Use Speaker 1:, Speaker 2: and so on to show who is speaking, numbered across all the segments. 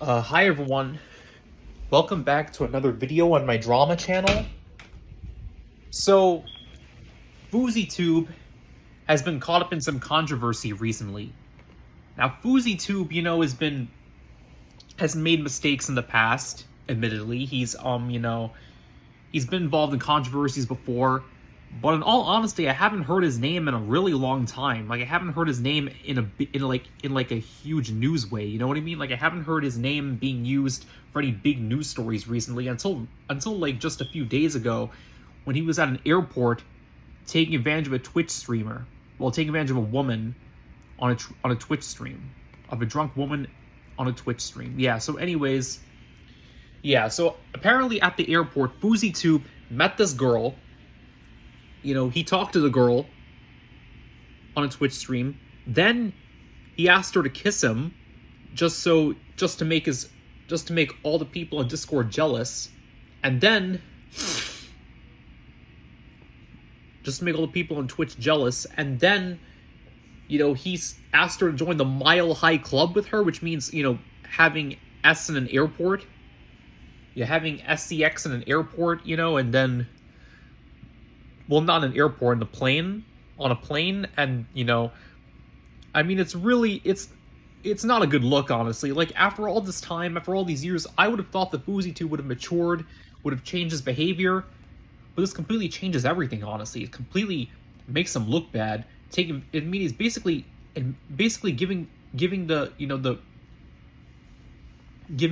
Speaker 1: Hi everyone, welcome back to another video on my drama channel. So, Fouseytube has been caught up in some controversy recently. Now, Fouseytube, has made mistakes in the past, admittedly. He's been involved in controversies before, but in all honesty, I haven't heard his name in a really long time. Like, I haven't heard his name in a huge news way. You know what I mean? Like, I haven't heard his name being used for any big news stories recently until like just a few days ago, when he was at an airport taking advantage of a Twitch streamer. Well, taking advantage of a woman on a Twitch stream, of a drunk woman on a Twitch stream. Yeah. So, anyways, yeah. So apparently at the airport, Fouseytube met this girl. He talked to the girl on a Twitch stream. Then he asked her to kiss him, just to make all the people on Discord jealous. And then just to make all the people on Twitch jealous. And then, he's asked her to join the Mile High Club with her, which means, having S in an airport. Yeah, having SCX in an airport, and then, well, not an airport, on a plane, and, it's not a good look, honestly. Like, after all this time, after all these years, I would have thought that Fouseytube would have matured, would have changed his behavior, but this completely changes everything, honestly. It completely makes him look bad. He's basically giving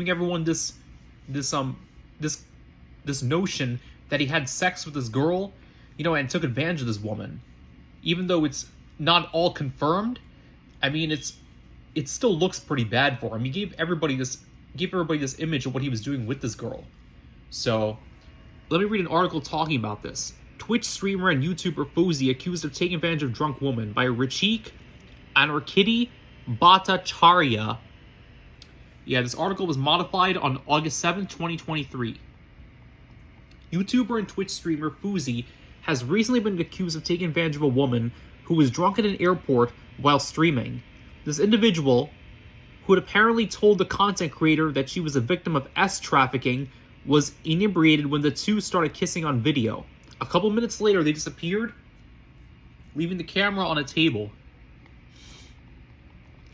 Speaker 1: everyone this notion that he had sex with this girl, and took advantage of this woman. Even though it's not all confirmed, it still looks pretty bad for him. He gave everybody this image of what he was doing with this girl. So, let me read an article talking about this. Twitch streamer and YouTuber Fousey accused of taking advantage of drunk woman by Rachik Anarkiti Bhattacharya. Yeah, this article was modified on August 7th, 2023. YouTuber and Twitch streamer Fousey has recently been accused of taking advantage of a woman who was drunk at an airport while streaming. This individual, who had apparently told the content creator that she was a victim of S trafficking, was inebriated when the two started kissing on video. A couple minutes later, they disappeared, leaving the camera on a table.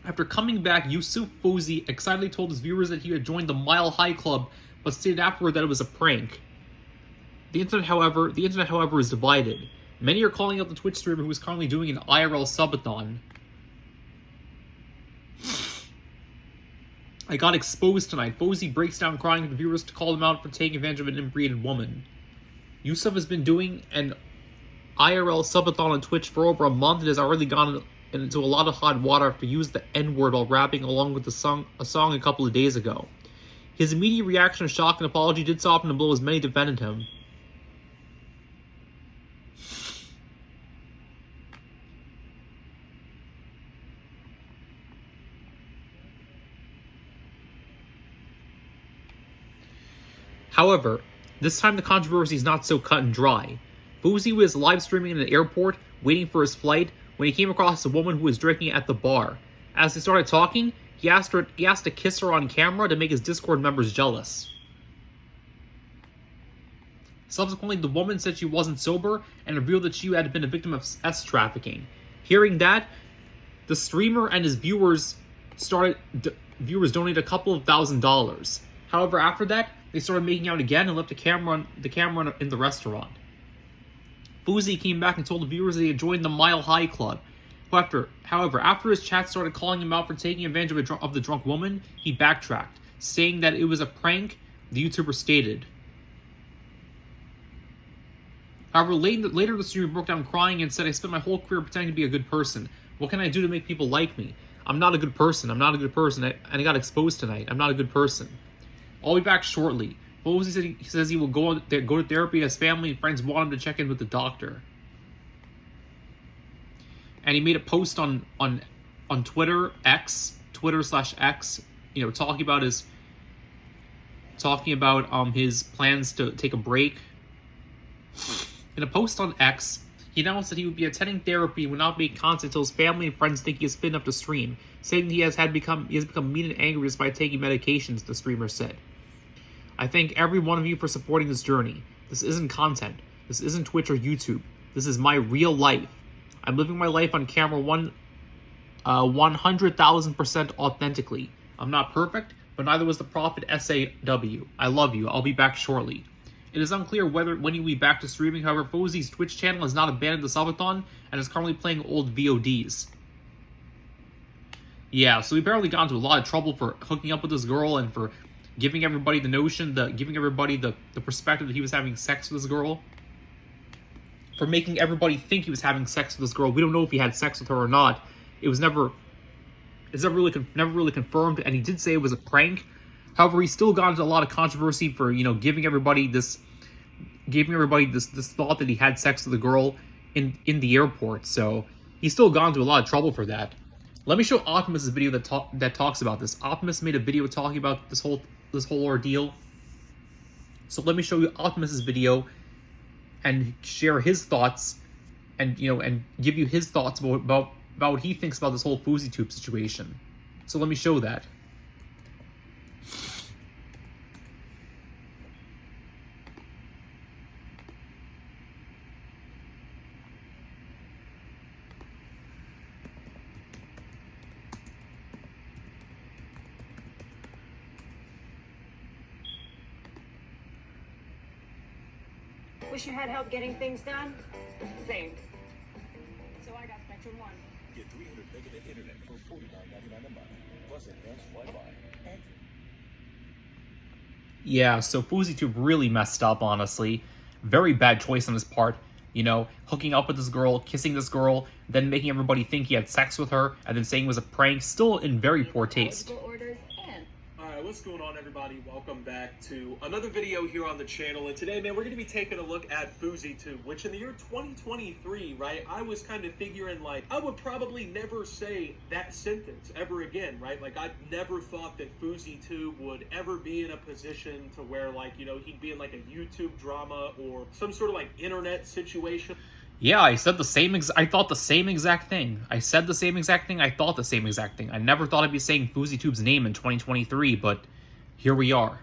Speaker 1: After coming back, Yusuf Fousey excitedly told his viewers that he had joined the Mile High Club, but stated afterward that it was a prank. The internet, however, is divided. Many are calling out the Twitch streamer who is currently doing an IRL subathon. I got exposed tonight. Fousey breaks down crying to the viewers to call them out for taking advantage of an inebriated woman. Yusuf has been doing an IRL subathon on Twitch for over a month and has already gone into a lot of hot water after he used the N-word while rapping along with a song a couple of days ago. His immediate reaction of shock and apology did soften the blow as many defended him. However, this time the controversy is not so cut and dry. Fousey was live streaming in an airport, waiting for his flight, when he came across a woman who was drinking at the bar. As they started talking, he asked to kiss her on camera to make his Discord members jealous. Subsequently, the woman said she wasn't sober and revealed that she had been a victim of S trafficking. Hearing that, the streamer and his viewers donated a couple of $1,000s. However, after that, they started making out again and left the camera in the restaurant. Fousey came back and told the viewers that he had joined the Mile High Club. However, after his chat started calling him out for taking advantage of the drunk woman, he backtracked, saying that it was a prank, the YouTuber stated. However, later the streamer broke down crying and said, "I spent my whole career pretending to be a good person. What can I do to make people like me? I'm not a good person. And I got exposed tonight. I'm not a good person. I'll be back shortly." Fousey says he will go to therapy. His family and friends want him to check in with the doctor. And he made a post on Twitter, Twitter/X, talking about his plans to take a break. In a post on X, He announced that he would be attending therapy and would not make content until his family and friends think he is fit enough to stream, saying he has become mean and angry despite taking medications, the streamer said. I thank every one of you for supporting this journey. This isn't content. This isn't Twitch or YouTube. This is my real life. I'm living my life on camera 100,000% authentically. I'm not perfect, but neither was the Prophet SAW. I love you. I'll be back shortly. It is unclear when he will be back to streaming. However, Fousey's Twitch channel has not abandoned the subathon and is currently playing old VODs. Yeah, so he apparently got into a lot of trouble for hooking up with this girl and for giving everybody the notion, giving everybody the perspective that he was having sex with this girl. For making everybody think he was having sex with this girl. We don't know if he had sex with her or not. It's never really confirmed, and he did say it was a prank. However, he still got into a lot of controversy for, giving everybody this thought that he had sex with a girl in the airport. So he still got into a lot of trouble for that. Let me show Optimus's video that talks about this. Optimus made a video talking about this whole ordeal. So let me show you Optimus's video and share his thoughts, and and give you his thoughts about what he thinks about this whole Fouseytube situation. So let me show that.
Speaker 2: Wish you had help getting things done? Same. So I got Spectrum One.
Speaker 3: Get 300 megabit internet for $49.99 a month, plus advanced Wi-Fi.
Speaker 1: Yeah, so Fouseytube really messed up, honestly. Very bad choice on his part. Hooking up with this girl, kissing this girl, then making everybody think he had sex with her, and then saying it was a prank. Still in very poor taste.
Speaker 4: Alright, what's going on, everybody? Welcome back to another video here on the channel, and today, man, we're going to be taking a look at Fouseytube, which in the year 2023, right, I was kind of figuring, like, I would probably never say that sentence ever again, right? Like, I never thought that Fouseytube would ever be in a position to where, like, he'd be in, like, a YouTube drama or some sort of, like, internet situation.
Speaker 1: Yeah, I said the same I thought the same exact thing. I said the same exact thing. I thought the same exact thing. I never thought I'd be saying Fouseytube's name in 2023, but here we are.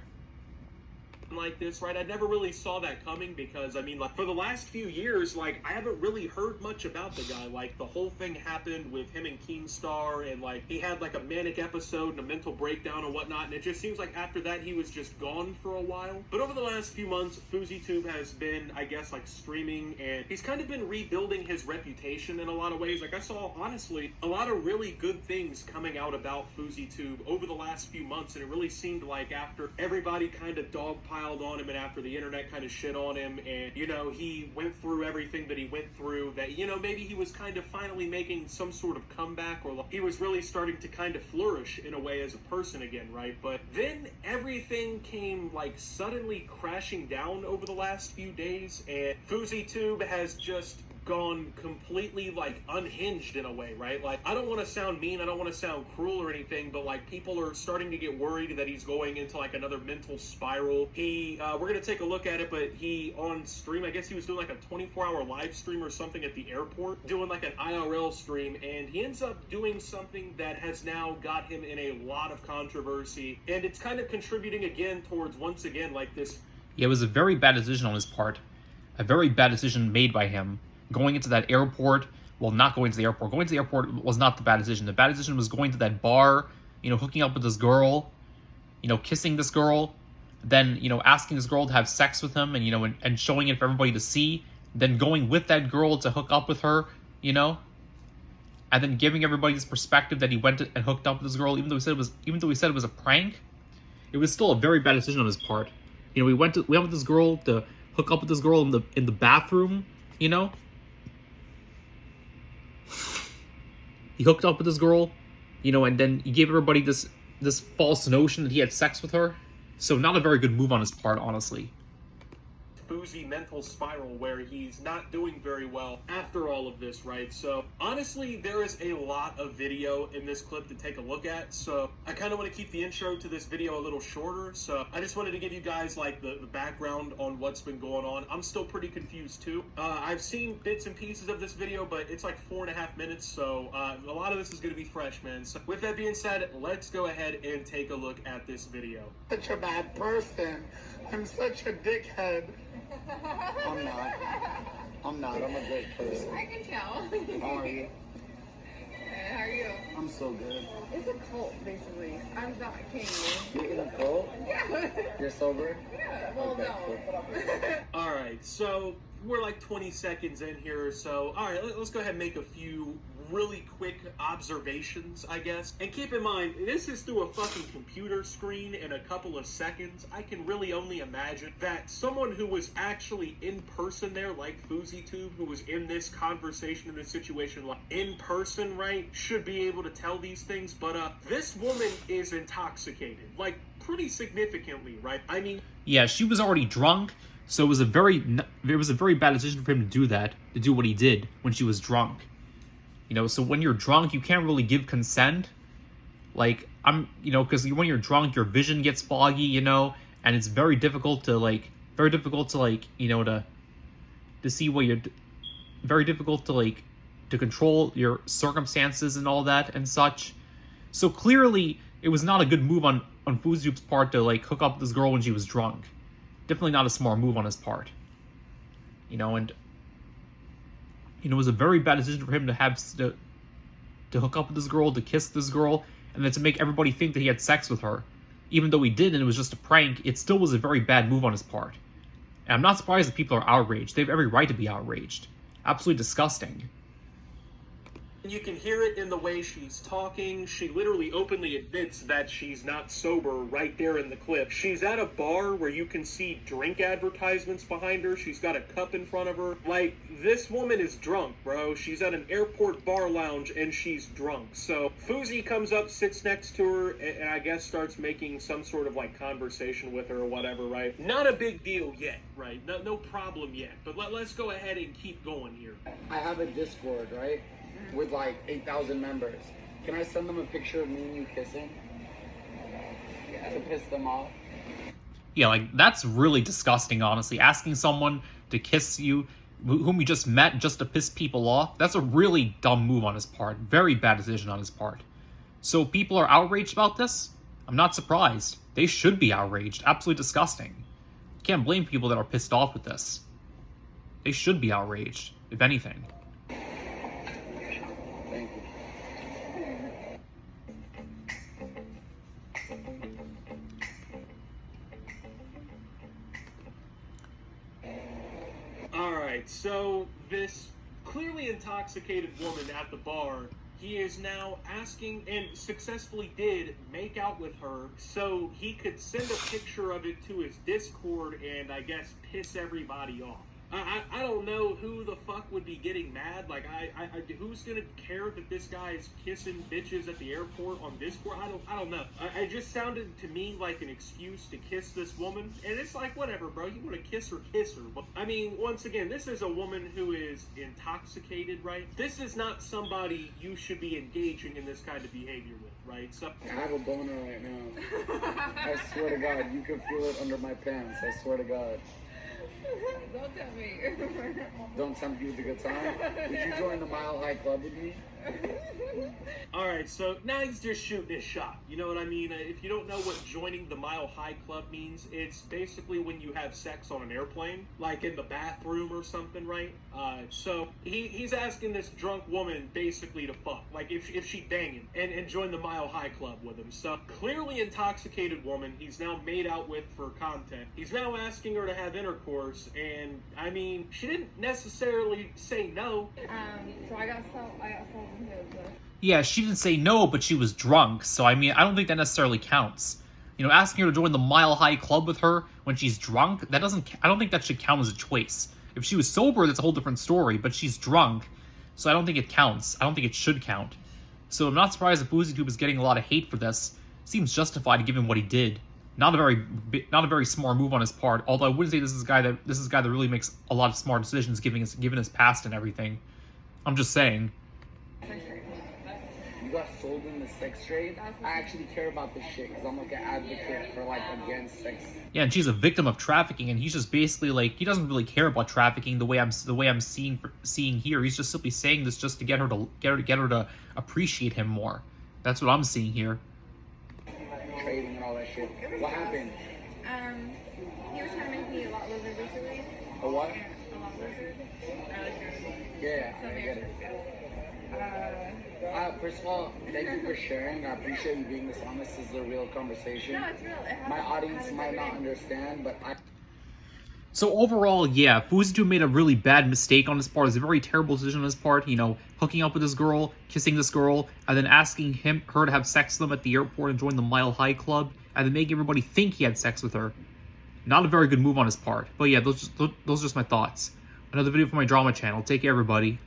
Speaker 4: Like this, right? I never really saw that coming because, I mean, like, for the last few years, like, I haven't really heard much about the guy. Like, the whole thing happened with him and Keemstar, and, like, he had, like, a manic episode and a mental breakdown and whatnot, and it just seems like after that he was just gone for a while. But over the last few months, Fouseytube has been, I guess, like, streaming, and he's kind of been rebuilding his reputation in a lot of ways. Like, I saw, honestly, a lot of really good things coming out about Fouseytube over the last few months, and it really seemed like after everybody kind of dogpiled on him and after the internet kind of shit on him, and he went through everything that he went through, that maybe he was kind of finally making some sort of comeback, or like he was really starting to kind of flourish in a way as a person again, right? But then everything came like suddenly crashing down over the last few days, and Fouseytube has just gone completely like unhinged in a way, right? Like, I don't want to sound mean, I don't want to sound cruel or anything, but like people are starting to get worried that he's going into like another mental spiral. We're gonna take a look at it, but he on stream, I guess he was doing like a 24-hour live stream or something at the airport, doing like an IRL stream, and he ends up doing something that has now got him in a lot of controversy, and it's kind of contributing again towards, once again, like this.
Speaker 1: Yeah, it was a very bad decision on his part. A very bad decision made by him. Going into that airport, well, not going to the airport. Going to the airport was not the bad decision. The bad decision was going to that bar, hooking up with this girl, kissing this girl, then, asking this girl to have sex with him and, and showing it for everybody to see, then going with that girl to hook up with her, and then giving everybody this perspective that he went and hooked up with this girl, even though he said it was a prank. It was still a very bad decision on his part. We went with this girl to hook up with this girl in the bathroom, He hooked up with this girl, and then he gave everybody this false notion that he had sex with her. So not a very good move on his part, honestly.
Speaker 4: Fousey mental spiral where he's not doing very well after all of this, right? So honestly, there is a lot of video in this clip to take a look at, so I kind of want to keep the intro to this video a little shorter. So I just wanted to give you guys like the background on what's been going on. I'm still pretty confused too. I've seen bits and pieces of this video, but it's like 4.5 minutes, so a lot of this is going to be fresh, man. So with that being said, let's go ahead and take a look at this video.
Speaker 5: Such a bad person. I'm such a dickhead. I'm not. I'm a great person.
Speaker 6: I can tell.
Speaker 5: How are you?
Speaker 6: How are you?
Speaker 5: I'm so good.
Speaker 6: It's a cult, basically. I'm not kidding you.
Speaker 5: You're in a cult?
Speaker 6: Yeah.
Speaker 5: You're sober?
Speaker 6: Yeah. Well,
Speaker 5: Okay,
Speaker 6: no.
Speaker 4: All right, so we're like 20 seconds in here, so all right, let's go ahead and make a few really quick observations, I guess. And keep in mind, this is through a fucking computer screen in a couple of seconds. I can really only imagine that someone who was actually in person there, like Fouseytube, who was in this conversation, in this situation, like in person, right, should be able to tell these things. But this woman is intoxicated, like pretty significantly, right? I mean,
Speaker 1: Yeah, she was already drunk, so it was a very bad decision for him to do that, to do what he did when she was drunk. You know, so when you're drunk, you can't really give consent. Like, because when you're drunk, your vision gets foggy, you know, and it's very difficult to see what you're, very difficult to control your circumstances and all that and such. So clearly, it was not a good move on Fouseytube's part to, hook up with this girl when she was drunk. Definitely not a smart move on his part. You know, and it was a very bad decision for him to hook up with this girl, to kiss this girl, and then to make everybody think that he had sex with her. Even though he did and it was just a prank, it still was a very bad move on his part. And I'm not surprised that people are outraged. They have every right to be outraged. Absolutely disgusting.
Speaker 4: you can hear it in the way she's talking. She literally openly admits that she's not sober right there in the clip. She's at a bar where you can see drink advertisements behind her. She's got a cup in front of her. Like, this woman is drunk, bro. She's at an airport bar lounge and she's drunk. So Fousey comes up, sits next to her, and I guess starts making some sort of like conversation with her or whatever, right? Not a big deal yet, right? No problem yet. But let's go ahead and keep going here.
Speaker 5: I have a Discord, right? With like 8,000 members. Can I send them a picture of me and you kissing? To piss them off?
Speaker 1: Yeah, like, that's really disgusting, honestly. Asking someone to kiss you, whom you just met, just to piss people off, that's a really dumb move on his part. Very bad decision on his part. So people are outraged about this? I'm not surprised. They should be outraged. Absolutely disgusting. Can't blame people that are pissed off with this. They should be outraged, if anything.
Speaker 5: Thank you.
Speaker 4: Alright, so this clearly intoxicated woman at the bar, he is now asking, and successfully did, make out with her so he could send a picture of it to his Discord and, I guess, piss everybody off. I don't know who the fuck would be getting mad. Like, who's gonna care that this guy is kissing bitches at the airport on Discord? I don't know. It just sounded to me like an excuse to kiss this woman. And it's like, whatever, bro. You want to kiss her, kiss her. But, I mean, once again, this is a woman who is intoxicated, right? This is not somebody you should be engaging in this kind of behavior with, right? So
Speaker 5: I have a boner right now. I swear to God, you can feel it under my pants. I swear to God.
Speaker 6: Don't tell me.
Speaker 5: Don't tempt you with a good time. Would you join the Mile High Club with me?
Speaker 4: Alright, so now he's just shooting his shot. You know what I mean? If you don't know what joining the Mile High Club means, it's basically when you have sex on an airplane, like in the bathroom or something, right? So he's asking this drunk woman basically to fuck, like if she banging, and join the Mile High Club with him. So clearly intoxicated woman, he's now made out with for content. He's now asking her to have intercourse, and I mean, she didn't necessarily say no.
Speaker 6: So I got some from his.
Speaker 1: Yeah, she didn't say no, but she was drunk, so I mean, I don't think that necessarily counts. You know, asking her to join the Mile High Club with her when she's drunk, I don't think that should count as a choice. If she was sober, that's a whole different story, but she's drunk, so I don't think it counts. I don't think it should count. So I'm not surprised if Fouseytube is getting a lot of hate for this. Seems justified given what he did. Not a very smart move on his part. Although I wouldn't say this is a guy that really makes a lot of smart decisions, given his past and everything. I'm just saying.
Speaker 5: You got sold in the sex trade? I actually care about this shit because I'm like an advocate for like against sex.
Speaker 1: Yeah, and she's a victim of trafficking, and he's just basically like, he doesn't really care about trafficking the way I'm seeing here. He's just simply saying this just to get her to appreciate him more. That's what I'm seeing here.
Speaker 5: Trading and all that shit. What happened?
Speaker 6: He was trying to make me a lot lizard recently.
Speaker 5: A what?
Speaker 6: A lot lizard.
Speaker 5: Yeah, I get it. First of all, thank you for sharing. I appreciate you being this honest. This is a real conversation.
Speaker 6: No, it's real. It happened.
Speaker 5: My audience might not understand, but
Speaker 1: So overall, yeah, Fouseytube made a really bad mistake on his part. It's a very terrible decision on his part, you know, hooking up with this girl, kissing this girl, and then asking her to have sex with him at the airport and join the Mile High Club, and then making everybody think he had sex with her. Not a very good move on his part. But yeah, those are just my thoughts. Another video for my drama channel. Take care, everybody.